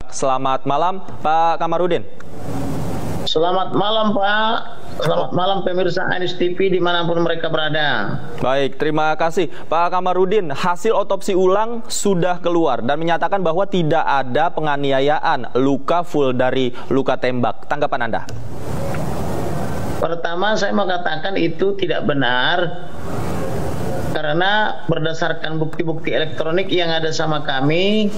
Tembak. Selamat malam, Pak Kamarudin. Selamat malam, Pak. Selamat malam pemirsa Anies TV dimanapun mereka berada. Baik, terima kasih. Pak Kamarudin, hasil otopsi ulang sudah keluar dan menyatakan bahwa tidak ada penganiayaan, luka full dari luka tembak. Tanggapan Anda? Pertama, saya mau katakan itu tidak benar. Karena berdasarkan bukti-bukti elektronik yang ada sama kami,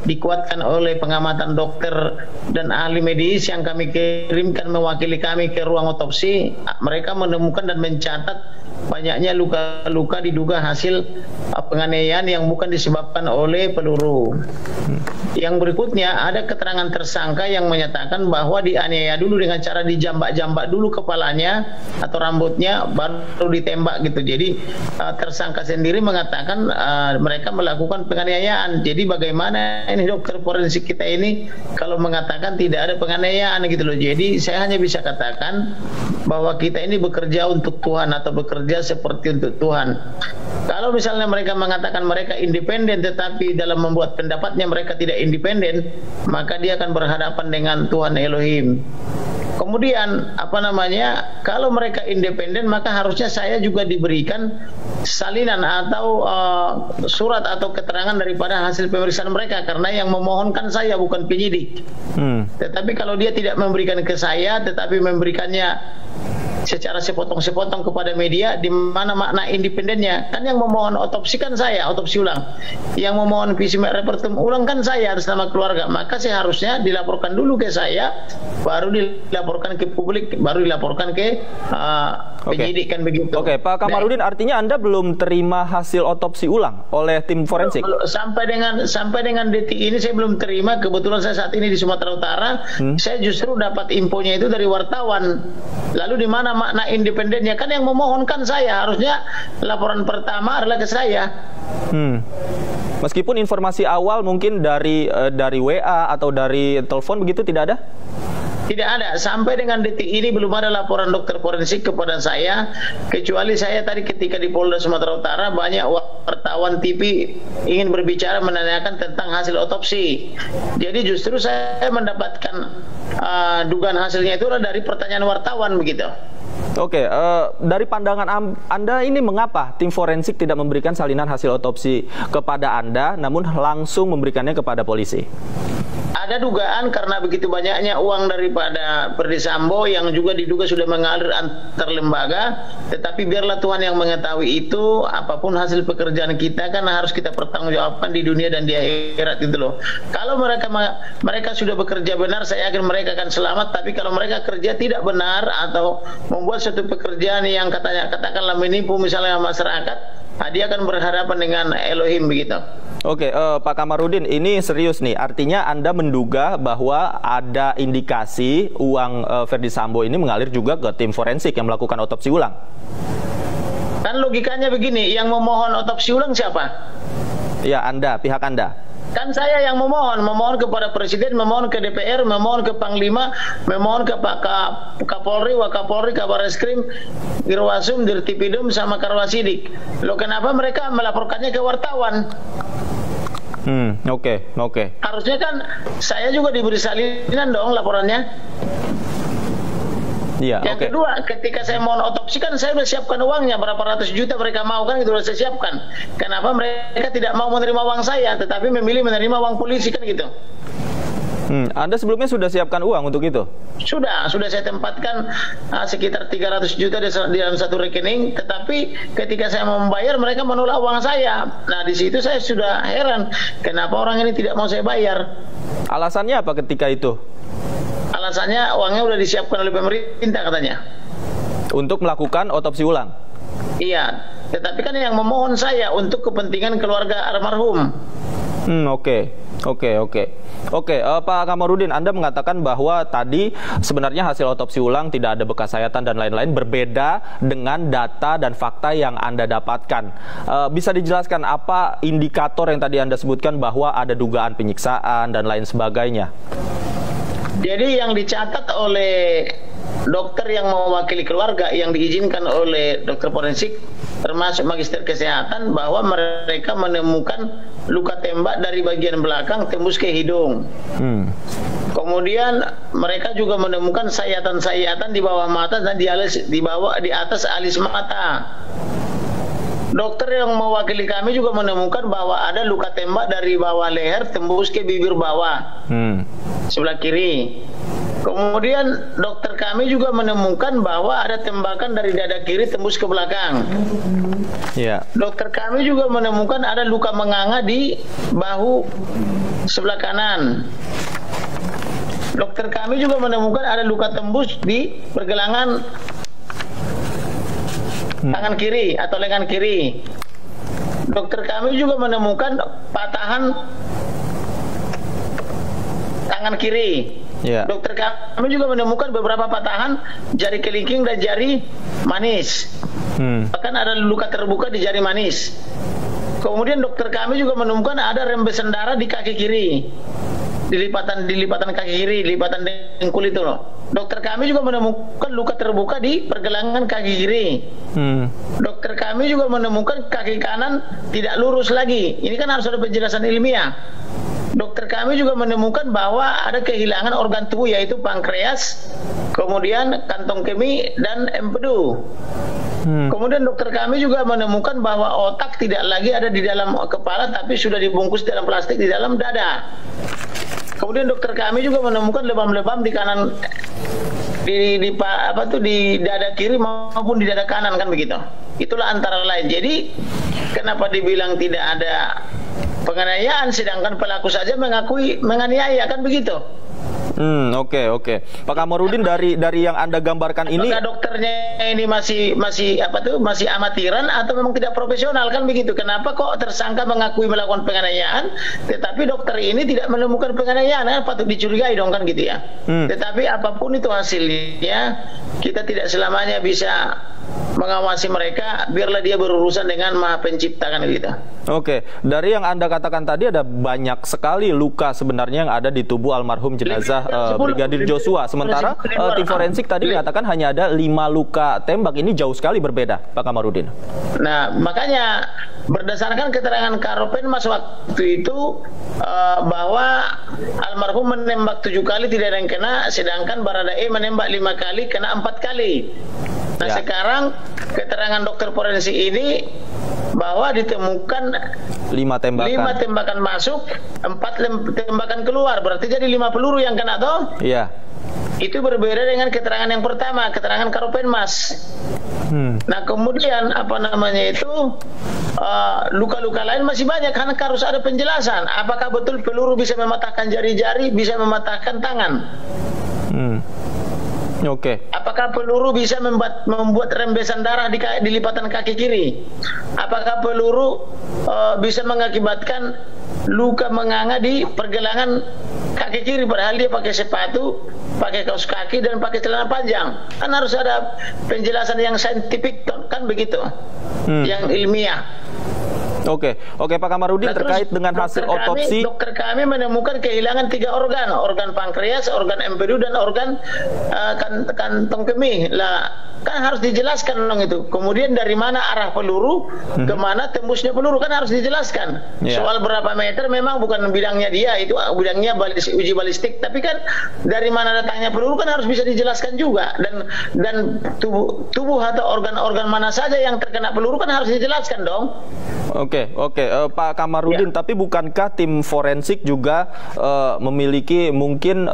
dikuatkan oleh pengamatan dokter dan ahli medis yang kami kirimkan mewakili kami ke ruang otopsi, mereka menemukan dan mencatat banyaknya luka-luka diduga hasil penganiayaan yang bukan disebabkan oleh peluru. Yang berikutnya ada keterangan tersangka yang menyatakan bahwa dianiaya dulu dengan cara dijambak-jambak dulu kepalanya atau rambutnya baru ditembak gitu. Jadi tersangka sendiri mengatakan mereka melakukan penganiayaan. Jadi bagaimana ini dokter forensik kita ini kalau mengatakan tidak ada penganiayaan gitu loh. Jadi saya hanya bisa katakan bahwa kita ini bekerja untuk Tuhan atau bekerja seperti untuk Tuhan. Kalau misalnya mereka mengatakan mereka independen tetapi dalam membuat pendapatnya mereka tidak independen, maka dia akan berhadapan dengan Tuhan Elohim. Kemudian kalau mereka independen maka harusnya saya juga diberikan salinan atau surat atau keterangan daripada hasil pemeriksaan mereka, karena yang memohonkan saya bukan penyidik. Tetapi kalau dia tidak memberikan ke saya tetapi memberikannya secara sepotong-sepotong kepada media, di mana makna independennya? Kan yang memohon otopsi kan saya, otopsi ulang. Yang memohon visum et repertum ulang kan saya atas nama keluarga. Maka seharusnya dilaporkan dulu ke saya, baru dilaporkan ke publik, baru dilaporkan ke penyidik kan begitu. Oke, Pak Kamarudin, artinya Anda belum terima hasil otopsi ulang oleh tim forensik? Sampai dengan detik ini saya belum terima. Kebetulan saya saat ini di Sumatera Utara. Saya justru dapat infonya itu dari wartawan. Lalu di mana makna independennya? Kan yang memohonkan saya, harusnya laporan pertama adalah ke saya. Meskipun informasi awal mungkin dari WA atau dari telepon begitu tidak ada? Tidak ada. Sampai dengan detik ini belum ada laporan dokter forensik kepada saya, kecuali saya tadi ketika di Polda Sumatera Utara banyak wartawan TV ingin berbicara menanyakan tentang hasil otopsi. Jadi justru saya mendapatkan dugaan hasilnya itu dari pertanyaan wartawan begitu. Oke, dari pandangan Anda ini mengapa tim forensik tidak memberikan salinan hasil otopsi kepada Anda, namun langsung memberikannya kepada polisi? Ada dugaan karena begitu banyaknya uang daripada Ferdy Sambo yang juga diduga sudah mengalir antar lembaga, tetapi biarlah Tuhan yang mengetahui itu. Apapun hasil pekerjaan kita kan harus kita pertanggungjawabkan di dunia dan di akhirat itu loh. Kalau mereka sudah bekerja benar, saya yakin mereka akan selamat. Tapi kalau mereka kerja tidak benar atau membuat suatu pekerjaan yang katakanlah menipu misalnya masyarakat, dia akan berhadapan dengan Elohim begitu. Oke, Pak Kamarudin, ini serius nih. Artinya Anda menduga bahwa ada indikasi uang Ferdy Sambo ini mengalir juga ke tim forensik yang melakukan otopsi ulang. Kan logikanya begini, yang memohon otopsi ulang siapa? Ya, Anda, pihak Anda. Kan saya yang memohon kepada Presiden, memohon ke DPR, memohon ke Panglima, memohon ke Pak Kapolri, Wakapolri, Kabar Eskrim, Irwasum, Dirtipidum, sama Karwasidik. Loh, kenapa mereka melaporkannya ke wartawan? Oke. Harusnya kan saya juga diberi salinan dong laporannya. Iya, yang kedua, ketika saya mohon otopsi kan saya sudah siapkan uangnya, berapa ratus juta mereka mau kan, itu sudah saya siapkan. Kenapa mereka tidak mau menerima uang saya, tetapi memilih menerima uang polisi kan gitu? Anda sebelumnya sudah siapkan uang untuk itu? Sudah saya tempatkan sekitar 300 juta di dalam satu rekening, tetapi ketika saya mau membayar mereka menolak uang saya. Nah, di situ saya sudah heran, kenapa orang ini tidak mau saya bayar. Alasannya apa ketika itu? Alasannya uangnya sudah disiapkan oleh pemerintah katanya. Untuk melakukan otopsi ulang? Iya, tetapi kan yang memohon saya untuk kepentingan keluarga almarhum. Oke, Pak Kamarudin, Anda mengatakan bahwa tadi sebenarnya hasil otopsi ulang tidak ada bekas sayatan dan lain-lain, berbeda dengan data dan fakta yang Anda dapatkan. Bisa dijelaskan apa indikator yang tadi Anda sebutkan bahwa ada dugaan penyiksaan dan lain sebagainya? Jadi yang dicatat oleh dokter yang mewakili keluarga yang diizinkan oleh dokter forensik termasuk magister kesehatan bahwa mereka menemukan luka tembak dari bagian belakang tembus ke hidung. Kemudian mereka juga menemukan sayatan-sayatan di bawah mata dan di atas alis mata. Dokter yang mewakili kami juga menemukan bahwa ada luka tembak dari bawah leher tembus ke bibir bawah sebelah kiri. Kemudian dokter kami juga menemukan bahwa ada tembakan dari dada kiri tembus ke belakang. Dokter kami juga menemukan ada luka menganga di bahu sebelah kanan. Dokter kami juga menemukan ada luka tembus di pergelangan tangan kiri atau lengan kiri. Dokter kami juga menemukan patahan tangan kiri. Dokter kami juga menemukan beberapa patahan jari kelingking dan jari manis. Bahkan ada luka terbuka di jari manis. Kemudian dokter kami juga menemukan ada rembesan darah di kaki kiri. Di lipatan kaki kiri, lipatan dengkul itu loh. Dokter kami juga menemukan luka terbuka di pergelangan kaki kiri. Dokter kami juga menemukan kaki kanan tidak lurus lagi. Ini kan harus ada penjelasan ilmiah. Dokter kami juga menemukan bahwa ada kehilangan organ tubuh yaitu pankreas, kemudian kantong kemih dan empedu. Kemudian dokter kami juga menemukan bahwa otak tidak lagi ada di dalam kepala tapi sudah dibungkus dalam plastik di dalam dada. Kemudian dokter kami juga menemukan lebam-lebam di kanan di dada kiri maupun di dada kanan, kan begitu. Itulah antara lain. Jadi kenapa dibilang tidak ada penganiayaan sedangkan pelaku saja mengakui menganiaya, kan begitu. Oke. Pak Kamarudin, dari yang Anda gambarkan ini, apakah dokternya ini masih amatiran atau memang tidak profesional, kan begitu? Kenapa kok tersangka mengakui melakukan penganiayaan tetapi dokter ini tidak menemukan penganiayaan? Patut dicurigai dong, kan gitu ya. Tetapi apapun itu hasilnya, kita tidak selamanya bisa mengawasi mereka, biarlah dia berurusan dengan Maha Pencipta, kan gitu. Oke, dari yang Anda katakan tadi ada banyak sekali luka sebenarnya yang ada di tubuh almarhum jenazah Brigadir Joshua. Sementara tim forensik tadi mengatakan hanya ada 5 luka tembak. Ini jauh sekali berbeda, Pak Kamarudin. Nah, makanya berdasarkan keterangan Karopenmas waktu itu bahwa almarhum menembak 7 kali tidak ada yang kena, sedangkan Baradae menembak 5 kali kena 4 kali. Nah, sekarang keterangan dokter forensik ini bahwa ditemukan 5 tembakan masuk, 4 tembakan keluar, berarti jadi 5 peluru yang kena toh? Iya. Itu berbeda dengan keterangan yang pertama, keterangan Karopenmas. Nah, kemudian luka-luka lain masih banyak, karena harus ada penjelasan. Apakah betul peluru bisa mematahkan jari-jari, bisa mematahkan tangan? Apakah peluru bisa membuat rembesan darah di lipatan kaki kiri? Apakah peluru bisa mengakibatkan luka menganga di pergelangan kaki kiri padahal dia pakai sepatu, pakai kaos kaki dan pakai celana panjang? Kan harus ada penjelasan yang saintifik, kan begitu, yang ilmiah. Oke, Pak Kamarudin, terkait dengan hasil otopsi, dokter kami menemukan kehilangan 3 organ pankreas, organ empedu dan organ kantong kemih. Lah, kan harus dijelaskan dong itu. Kemudian dari mana arah peluru, kemana tembusnya peluru, kan harus dijelaskan. Soal berapa meter memang bukan bidangnya dia, itu bidangnya uji balistik. Tapi kan dari mana datangnya peluru kan harus bisa dijelaskan juga. Dan tubuh atau organ-organ mana saja yang terkena peluru kan harus dijelaskan dong. Oke, Pak Kamarudin, tapi bukankah tim forensik juga memiliki mungkin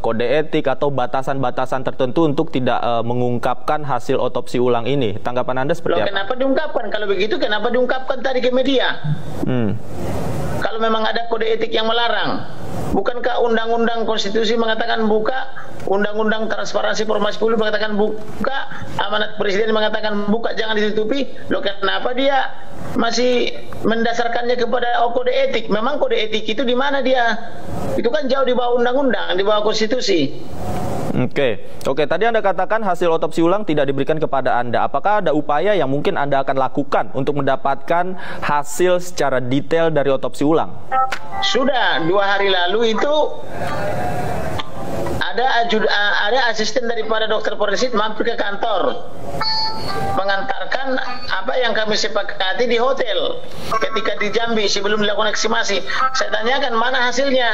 kode etik atau batasan-batasan tertentu untuk tidak mengungkapkan hasil otopsi ulang ini? Tanggapan Anda seperti apa? Kenapa diungkapkan? Kalau begitu kenapa diungkapkan tadi ke media? Kalau memang ada kode etik yang melarang, bukankah undang-undang konstitusi mengatakan buka, undang-undang transparansi informasi publik mengatakan buka, amanat presiden mengatakan buka, jangan ditutupi? Loh, kenapa dia masih mendasarkannya kepada kode etik? Memang kode etik itu di mana dia? Itu kan jauh di bawah undang-undang, di bawah konstitusi. Oke, tadi Anda katakan hasil otopsi ulang tidak diberikan kepada Anda. Apakah ada upaya yang mungkin Anda akan lakukan untuk mendapatkan hasil secara detail dari otopsi ulang? Sudah 2 hari lalu itu ada ada asisten daripada dokter forensik mampir ke kantor mengantarkan apa yang kami sepakati di hotel ketika di Jambi sebelum dilakukan ekshumasi. Saya tanyakan mana hasilnya.